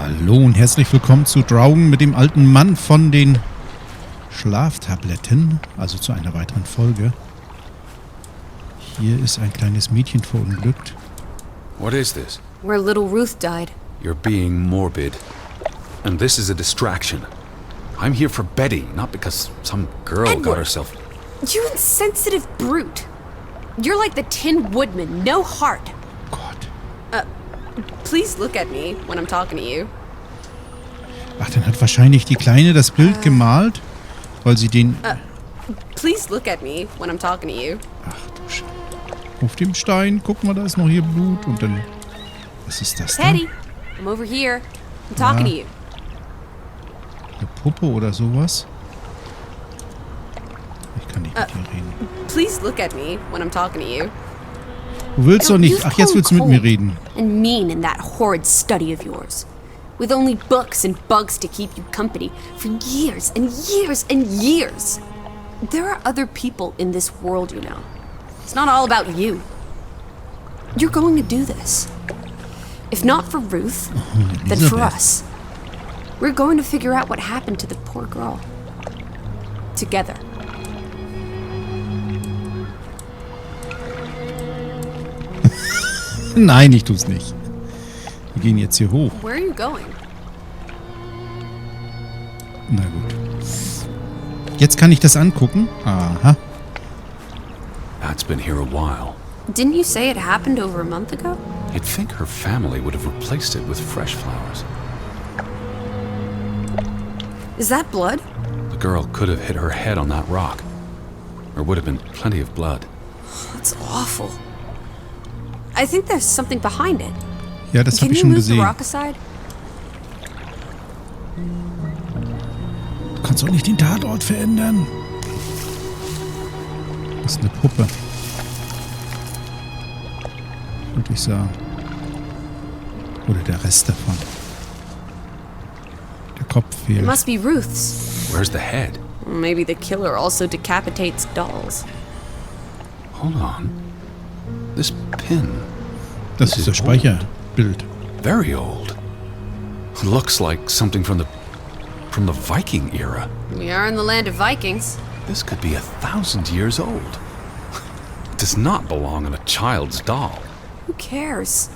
Hallo und herzlich willkommen zu Draugen mit dem alten Mann von den Schlaftabletten, also zu einer weiteren Folge. Hier ist ein kleines Mädchen verunglückt. What is this? Where little Ruth died. You're being morbid. And this is a distraction. I'm here for Betty, not because some girl Edward, got herself... You insensitive brute. You're like the Tin Woodman, no heart. Gott. Please look at me when I'm talking to you. Ach, dann hat wahrscheinlich die Kleine das Bild gemalt, weil sie den... Please look at me when I'm talking to you. Ach du Scheiße. Auf dem Stein, guck mal, da ist noch hier Blut und dann... Was ist das denn? Teddy, I'm over here. I'm talking to you. Eine Puppe oder sowas? Ich kann nicht mit dir reden. Please look at me when I'm talking to you. Du willst doch nicht... Ach, jetzt willst du mit mir reden. And mean in that horrid study of yours. With only books and bugs to keep you company for years and years and years. There are other people in this world, you know. It's not all about you. You're going to do this. If not for Ruth, then for us. We're going to figure out what happened to the poor girl. Together. Nein, ich tu's nicht. Wir gehen jetzt hier hoch. Where are you going? Na gut. Jetzt kann ich das angucken. Aha. That's been here a while. Didn't you say it happened over a month ago? You'd think her family would have replaced it with fresh flowers. Is that blood? The girl could have hit her head on that rock. There would have been plenty of blood. That's awful. I think there's something behind it. Ja, das habe ich Can schon you move the gesehen. rock aside? Du kannst doch nicht den Tatort verändern. Das ist eine Puppe. Würde ich sagen. Oder der Rest davon. Der Kopf It fehlt. must be Ruth's. Where's the head? Maybe the killer also decapitates dolls. Hold on. This pin. Das ist das Speicherbild. Very old. Looks like something from the Viking era. We are in the land of Vikings. This could be 1,000 years old. It does not belong on a child's doll. Who cares?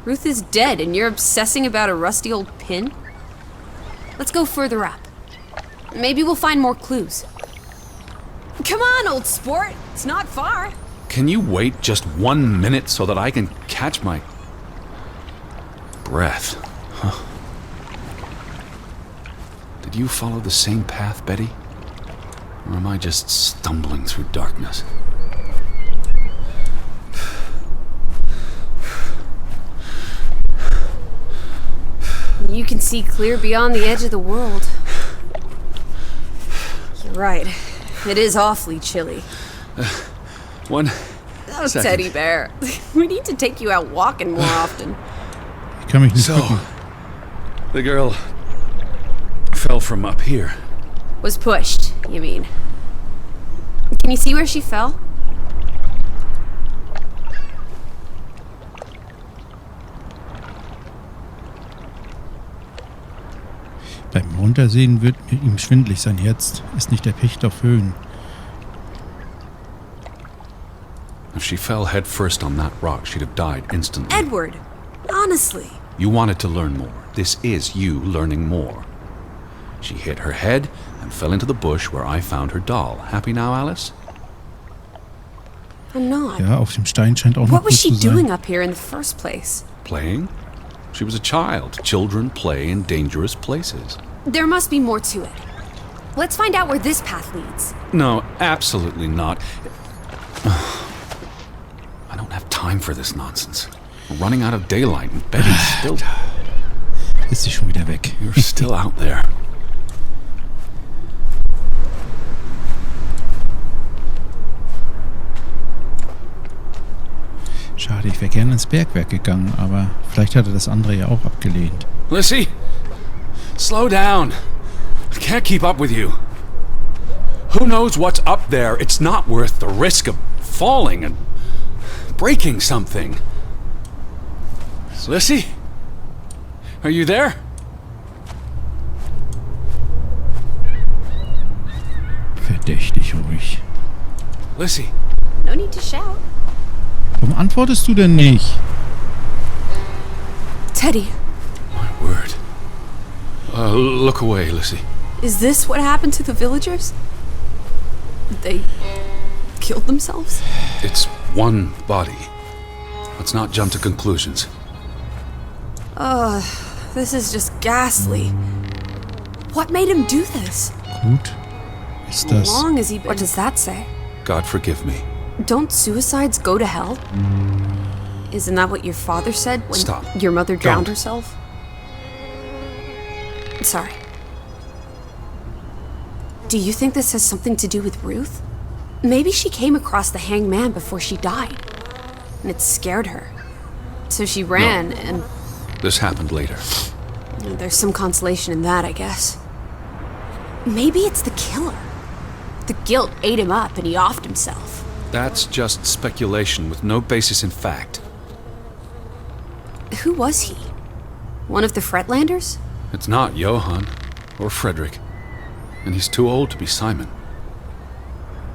Ruth is dead and you're obsessing about a rusty old pin? Let's go further up. Maybe we'll find more clues. Come on, old sport. It's not far. Can you wait just 1 minute so that I can catch my breath? Huh. Did you follow the same path, Betty? Or am I just stumbling through darkness? You can see clear beyond the edge of the world. You're right. It is awfully chilly. One Oh, second. Teddy bear. We need to take you out walking more often. Ich kann mich nicht So, gucken. the girl fell from up here. Was pushed, you mean? Can you see where she fell? Beim Runtersehen wird ihm schwindelig. Sein Herz ist nicht erpicht auf Höhen. If she fell headfirst on that rock, she'd have died instantly. Edward, honestly. You wanted to learn more. This is you learning more. She hit her head and fell into the bush where I found her doll. Happy now, Alice? I'm not. Ja, auf dem Stein scheint auch noch What was gut she zu sein. doing up here in the first place? Playing? She was a child. Children play in dangerous places. There must be more to it. Let's find out where this path leads. No, absolutely not. I don't have time for this nonsense. We're running out of daylight and Betty's still... Ist sie schon wieder weg. You're still out there. Schade, ich wäre gerne ins Bergwerk gegangen, aber vielleicht hat er das andere ja auch abgelehnt. Lissie, slow down. I can't keep up with you. Who knows what's up there? It's not worth the risk of falling and breaking something. Lissie? Are you there? Verdächtig ruhig. Lissie. No need to shout. Warum antwortest du denn nicht? Teddy, My word. Look away, Lissie. is this what happened to the villagers? They killed themselves? It's one body. Let's not jump to conclusions. This is just ghastly. What made him do this? Gut. Ist How das... long has he been? What does that say? God forgive me. Don't suicides go to hell? Isn't that what your father said when Stop. your mother drowned Don't. herself? Sorry. Do you think this has something to do with Ruth? Maybe she came across the hanged man before she died, and it scared her. So she ran, and This happened later. there's some consolation in that, I guess. Maybe it's the killer. The guilt ate him up, and he offed himself. That's just speculation with no basis in fact. Who was he? One of the Fretlanders? It's not Johann or Frederick. And he's too old to be Simon.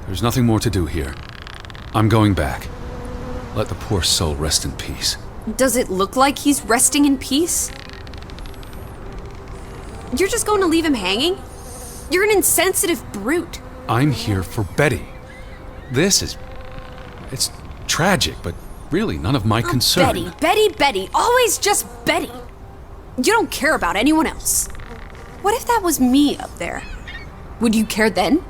There's nothing more to do here. I'm going back. Let the poor soul rest in peace. Does it look like he's resting in peace? You're just going to leave him hanging? You're an insensitive brute. I'm here for Betty. It's tragic, but really none of my concern. Betty, always just Betty. You don't care about anyone else. What if that was me up there? Would you care then?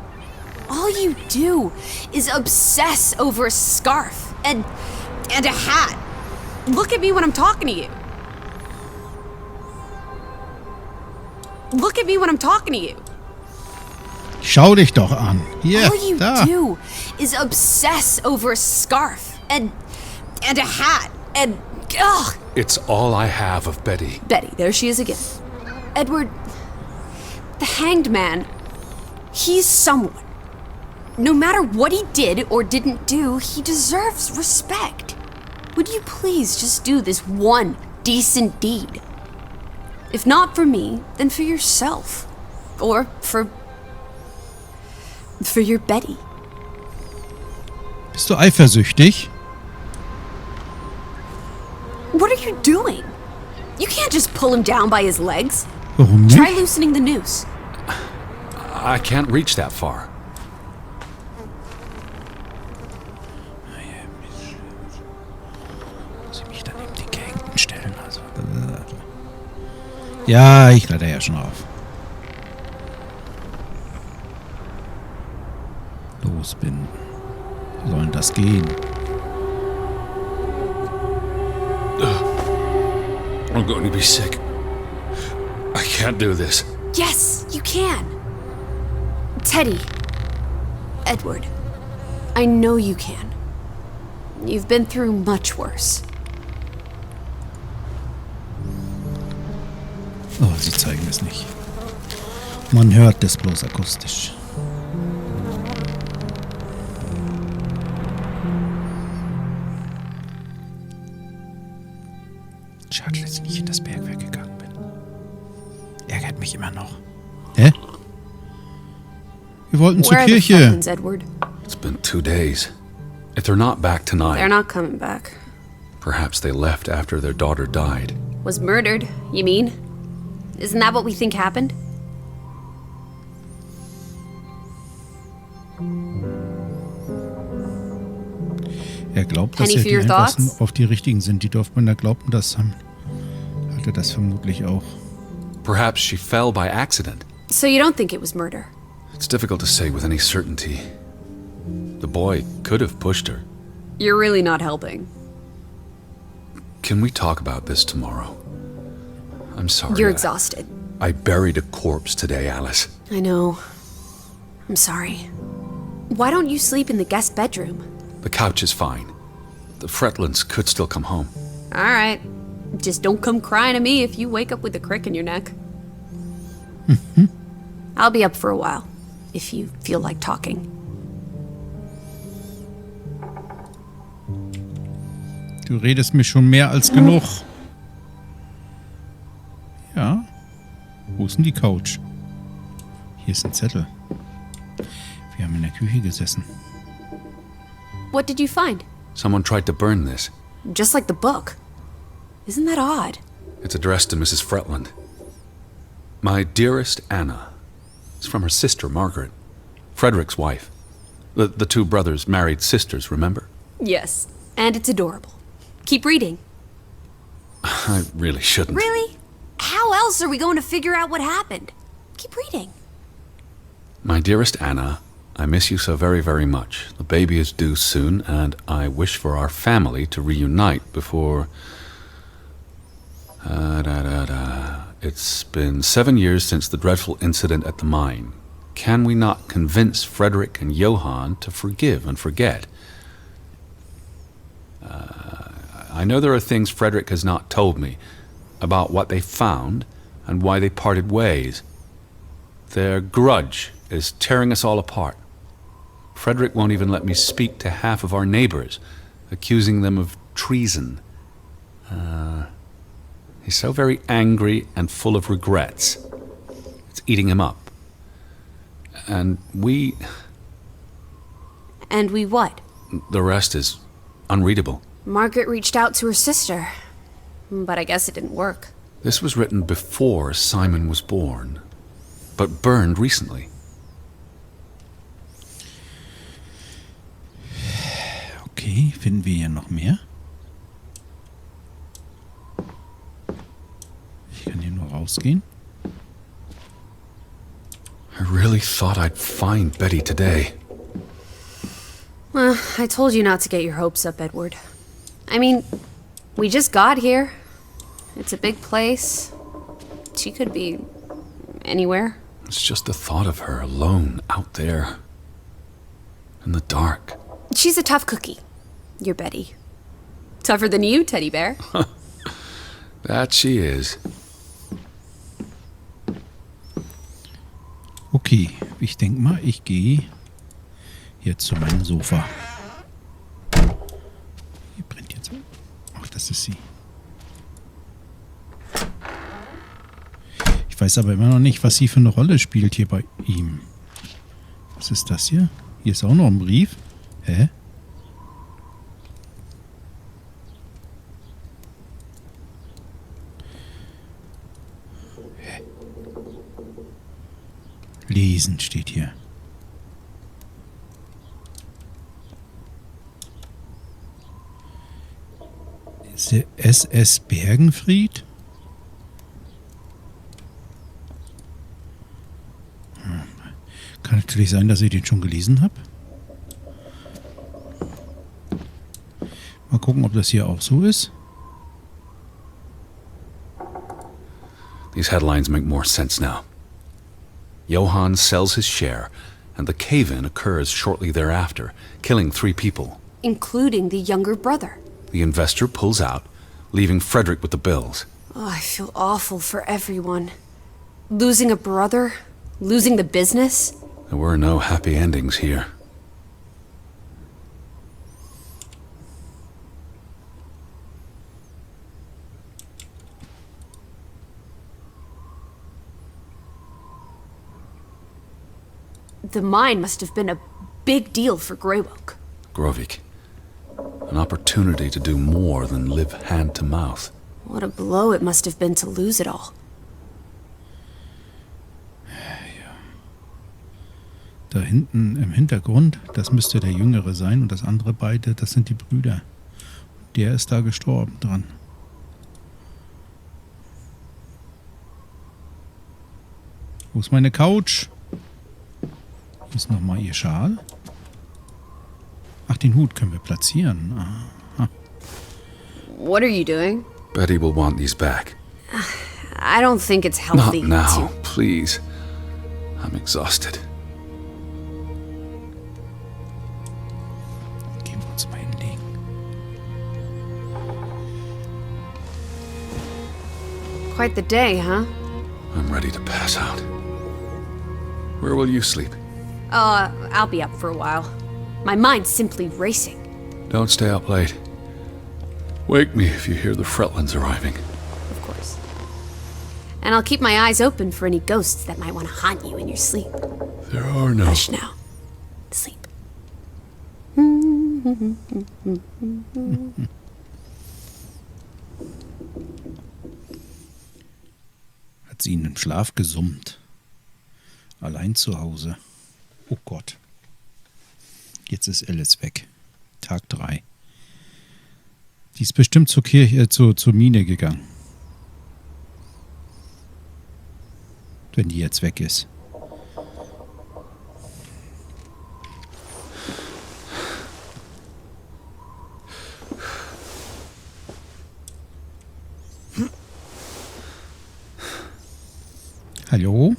All you do is obsess over a scarf and a hat. Look at me when I'm talking to you. Look at me when I'm talking to you. Schau dich doch an. Hier, All you da. do is obsess over a scarf and a hat and ugh. It's all I have of Betty. Betty, there she is again. Edward, the hanged man, he's someone. No matter what he did or didn't do, he deserves respect. Would you please just do this one decent deed? If not for me, then for yourself. Or for your Betty. Bist du eifersüchtig? What are you doing? You can't just pull him down by his legs. Warum Try nicht? loosening the noose. I can't reach that far. Muss ich mich dann in die Gegend stellen? Also, ja, ich kletter ja schon auf. Losbinden. Wie soll denn das gehen? I'm going to be sick. I can't do this. Yes, you can. Teddy. Edward. I know you can. You've been through much worse. Oh, sie zeigen es nicht. Man hört das bloß akustisch. Schade, dass ich nicht in das Bergwerk gegangen bin. Ärgert mich immer noch. Hä? Wir wollten zur Where are the Kirche. Fretlands, Edward? It's been 2 days. If they're not back tonight, They're not coming back. perhaps they left after their daughter died. Was murdered, you mean? Isn't that what we think happened? Er glaubt, dass Penny er for die your Einfachsten thoughts? auf die richtigen sind. Die Dorfmänner glaubten das. Hat er das vermutlich auch. Perhaps she fell by accident. So you don't think it was murder? It's difficult to say with any certainty. The boy could have pushed her. You're really not helping. Can we talk about this tomorrow? I'm sorry. You're exhausted. I buried a corpse today, Alice. I know. I'm sorry. Why don't you sleep in the guest bedroom? The couch is fine. The Fretlands could still come home. All right. Just don't come crying to me if you wake up with a crick in your neck. I'll be up for a while, if you feel like talking. Du redest mir schon mehr als genug. Ja. Wo ist denn die Couch? Hier ist ein Zettel. Wir haben in der Küche gesessen. What did you find? Someone tried to burn this. Just like the book. Isn't that odd? It's addressed to Mrs. Fretland. My dearest Anna. It's from her sister, Margaret. Frederick's wife. The two brothers married sisters, remember? Yes, and it's adorable. Keep reading. I really shouldn't. Really? How else are we going to figure out what happened? Keep reading. My dearest Anna, I miss you so very, very much. The baby is due soon, and I wish for our family to reunite before... It's been 7 years since the dreadful incident at the mine. Can we not convince Frederick and Johann to forgive and forget? I know there are things Frederick has not told me about what they found and why they parted ways. Their grudge is tearing us all apart. Frederick won't even let me speak to half of our neighbors, accusing them of treason. He's so very angry and full of regrets. It's eating him up. And we... And we what? The rest is unreadable. Margaret reached out to her sister, but I guess it didn't work. This was written before Simon was born, but burned recently. Okay, finden wir hier noch mehr? Ich kann hier nur rausgehen. I really thought I'd find Betty today. Well, I told you not to get your hopes up, Edward. I mean, we just got here. It's a big place. She could be anywhere. It's just the thought of her alone out there in the dark. She's a tough cookie. Your Betty. Tougher than you, teddy bear. That she is. Okay, ich denke mal, ich gehe jetzt zu meinem Sofa. Hier brennt jetzt. Ach, das ist sie. Ich weiß aber immer noch nicht, was sie für eine Rolle spielt hier bei ihm. Was ist das hier? Hier ist auch noch ein Brief. Hä? Lesen steht hier. SS Bergenfried? Kann natürlich sein, dass ich den schon gelesen habe. Mal gucken, ob das hier auch so ist. These headlines make more sense now. Johann sells his share, and the cave-in occurs shortly thereafter, killing 3 people. Including the younger brother. The investor pulls out, leaving Frederick with the bills. Oh, I feel awful for everyone. Losing a brother, losing the business. There were no happy endings here. The mine must have been a big deal for Greywoke. Grovik. An opportunity to do more than live hand to mouth. What a blow it must have been to lose it all. Da hinten im Hintergrund, das müsste der Jüngere sein und das andere beide, das sind die Brüder. Der ist da gestorben dran. Wo ist meine Couch? Hier ist nochmal ihr Schal. Ach, den Hut können wir platzieren. Aha. What are you doing? Betty will want these back. I don't think it's healthy Not now, to... please. I'm exhausted. Gehen wir uns mal hinlegen. Quite the day, huh? I'm ready to pass out. Where will you sleep? I'll be up for a while. My mind's simply racing. Don't stay up late. Wake me if you hear the Fretlands arriving. Of course. And I'll keep my eyes open for any ghosts that might want to haunt you in your sleep. There are no... Hush now. Sleep. Hat sie in den Schlaf gesummt. Allein zu Hause. Oh Gott. Jetzt ist Alice weg. Tag 3. Die ist bestimmt zur Kirche, zur Mine gegangen. Wenn die jetzt weg ist. Hallo?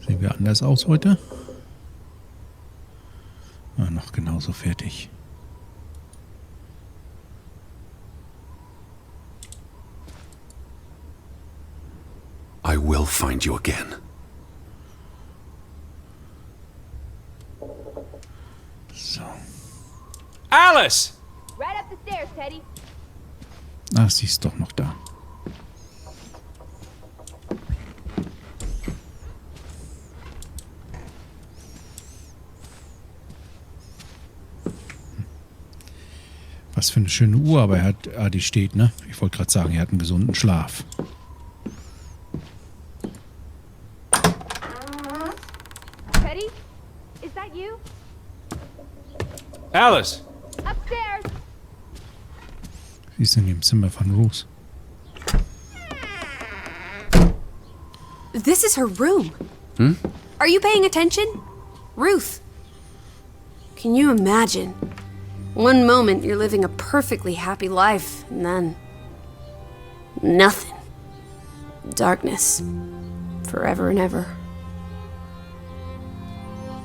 Sehen wir anders aus heute? Ah, noch genauso fertig. I will find you again. So. Alice! Right up the stairs, Teddy. Ach, sie ist doch noch da. Was für eine schöne Uhr, aber er hat, die steht, ne? Ich wollte gerade sagen, er hat einen gesunden Schlaf. Teddy? Is that you? Alice! Upstairs! Sie ist in dem Zimmer von Ruth. This is her room. Are you paying attention? Ruth. Can you imagine? One moment you're living a perfectly happy life, and then... nothing. Darkness. Forever and ever.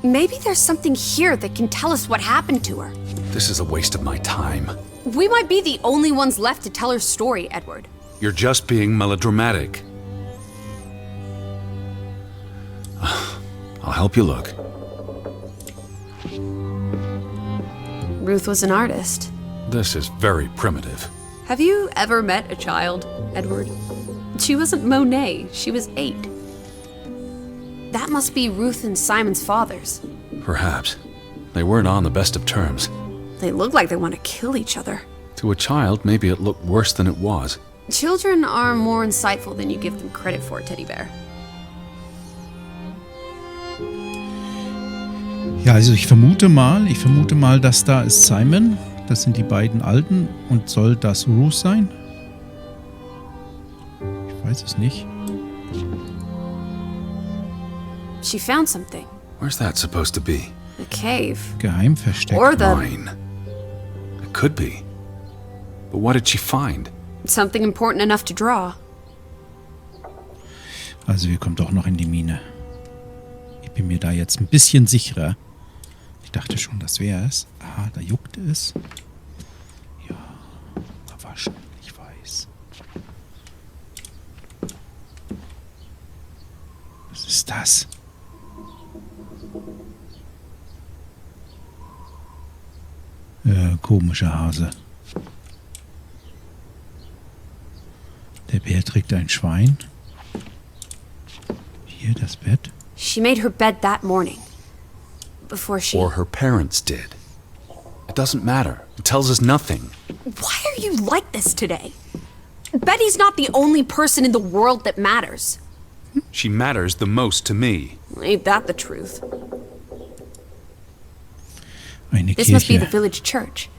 Maybe there's something here that can tell us what happened to her. This is a waste of my time. We might be the only ones left to tell her story, Edward. You're just being melodramatic. I'll help you look. Ruth was an artist. This is very primitive. Have you ever met a child, Edward? She wasn't Monet, she was 8. That must be Ruth and Simon's fathers. Perhaps. They weren't on the best of terms. They look like they want to kill each other. To a child, maybe it looked worse than it was. Children are more insightful than you give them credit for, Teddy Bear. Ja, also ich vermute mal, dass da ist Simon. Das sind die beiden Alten. Und soll das Ruth sein? Ich weiß es nicht. She found something. Where's that supposed to be? A cave. Geheimversteck. Or the... Mine. It could be. But what did she find? something important enough to draw. Also wir kommen doch noch in die Mine. Ich bin mir da jetzt ein bisschen sicherer. Ich dachte schon, das wäre es. Ah, da juckt es. Ja, verwaschen, ich weiß. Was ist das? Komischer Hase. Der Bär trägt ein Schwein. Hier das Bett. She made her bed that morning. Before she... Or her parents did. It doesn't matter. It tells us nothing. Why are you like this today? Betty's not the only person in the world that matters. She matters the most to me. Ain't that the truth? Eine This must be the Kirche. village church.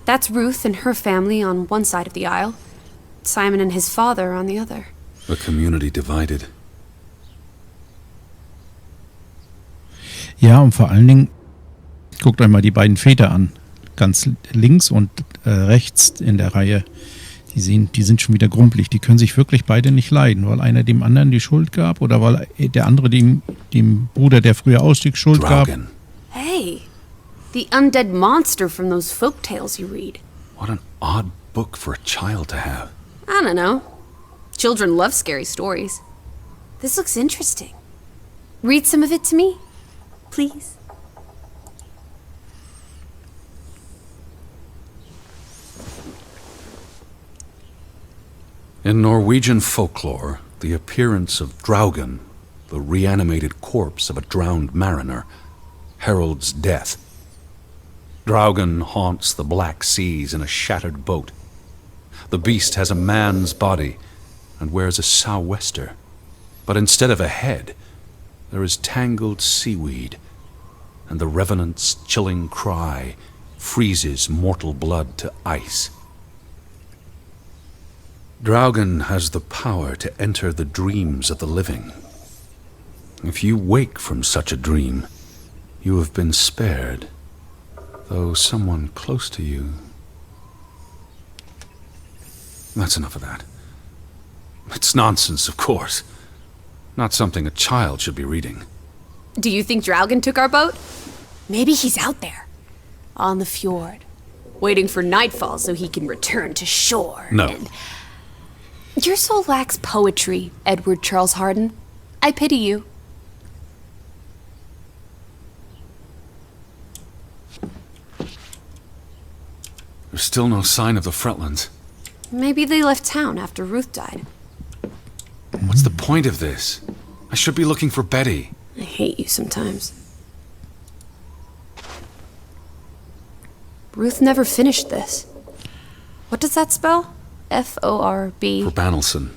That's Ruth and her family on one side of the aisle. Simon and his father on the other. A community divided. Ja, und vor allen Dingen, guckt euch mal die beiden Väter an. Ganz links und rechts in der Reihe. Die sind schon wieder grumpelig. Die können sich wirklich beide nicht leiden, weil einer dem anderen die Schuld gab oder weil der andere dem Bruder, der früher ausstieg, Schuld gab. Draugen. Hey, the undead monster from those folk tales you read. What an odd book for a child to have. I don't know. Children love scary stories. This looks interesting. Read some of it to me, please. In Norwegian folklore, the appearance of Draugen, the reanimated corpse of a drowned mariner, heralds death. Draugen haunts the Black Seas in a shattered boat. The beast has a man's body and wears a sou'wester, but instead of a head, there is tangled seaweed, and the revenant's chilling cry freezes mortal blood to ice. Draugen has the power to enter the dreams of the living. If you wake from such a dream, you have been spared, though someone close to you... That's enough of that. It's nonsense, of course. Not something a child should be reading. Do you think Draugen took our boat? Maybe he's out there, on the fjord, waiting for nightfall so he can return to shore. No. And... Your soul lacks poetry, Edward Charles Harden. I pity you. There's still no sign of the Fretlands. Maybe they left town after Ruth died. What's the point of this? I should be looking for Betty. I hate you sometimes. Ruth never finished this. What does that spell? F-O-R-B? For Banelson.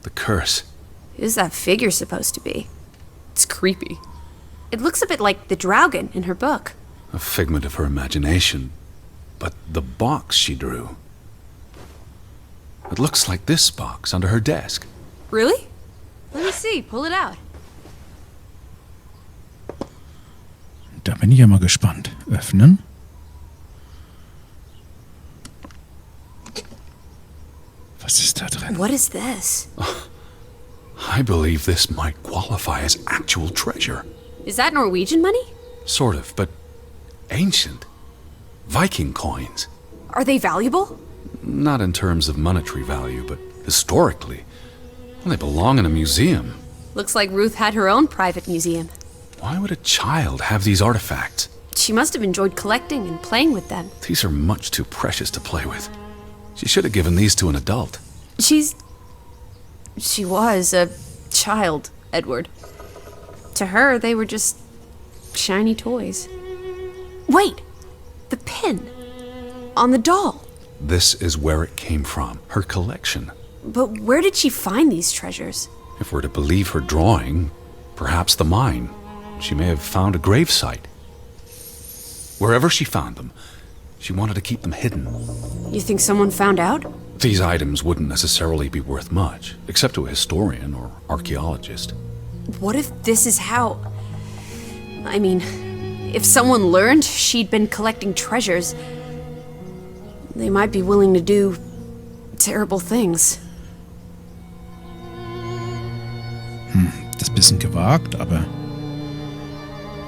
The curse. Who's that figure supposed to be? It's creepy. It looks a bit like the Draugen in her book. A figment of her imagination. But the box she drew... It looks like this box under her desk. Really? Let me see. Pull it out. Da bin ich ja mal gespannt. Öffnen. Was ist da drin? What is this? I believe this might qualify as actual treasure. Is that Norwegian money? Sort of, but ancient. Viking coins. Are they valuable? Not in terms of monetary value, but historically. Well, they belong in a museum. Looks like Ruth had her own private museum. Why would a child have these artifacts? She must have enjoyed collecting and playing with them. These are much too precious to play with. She should have given these to an adult. She was a child, Edward. To her, they were just shiny toys. Wait! The pin! On the doll! This is where it came from, her collection. But where did she find these treasures? If we're to believe her drawing, perhaps the mine. She may have found a gravesite. Wherever she found them, she wanted to keep them hidden. You think someone found out? These items wouldn't necessarily be worth much, except to a historian or archaeologist. What if this is how... I mean, if someone learned she'd been collecting treasures, they might be willing to do terrible things. Das ist ein bisschen gewagt, aber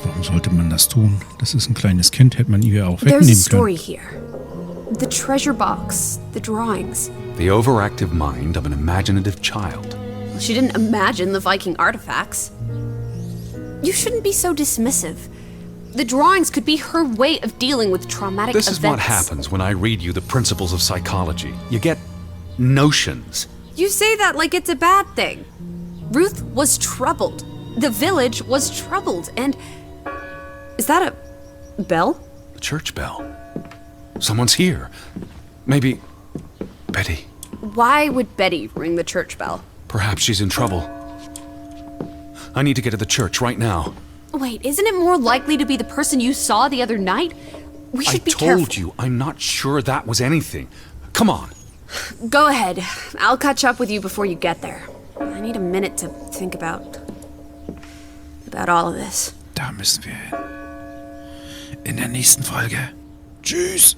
warum sollte man das tun? Das ist ein kleines Kind, hätte man ihr auch There's a wegnehmen story können. here. The treasure box, the drawings. The overactive mind of an imaginative child. She didn't imagine the Viking artifacts. You shouldn't be so dismissive. The drawings could be her way of dealing with traumatic This events. is what happens when I read you the principles of psychology. You get notions. You say that like it's a bad thing. Ruth was troubled. The village was troubled, and... Is that a bell? The church bell. Someone's here. Maybe... Betty. Why would Betty ring the church bell? Perhaps she's in trouble. I need to get to the church right now. Wait, isn't it more likely to be the person you saw the other night? We should be careful. I told you, I'm not sure that was anything. Come on. Go ahead. I'll catch up with you before you get there. I need a minute to think about all of this. Da müssen wir hin. In der nächsten Folge. Tschüss.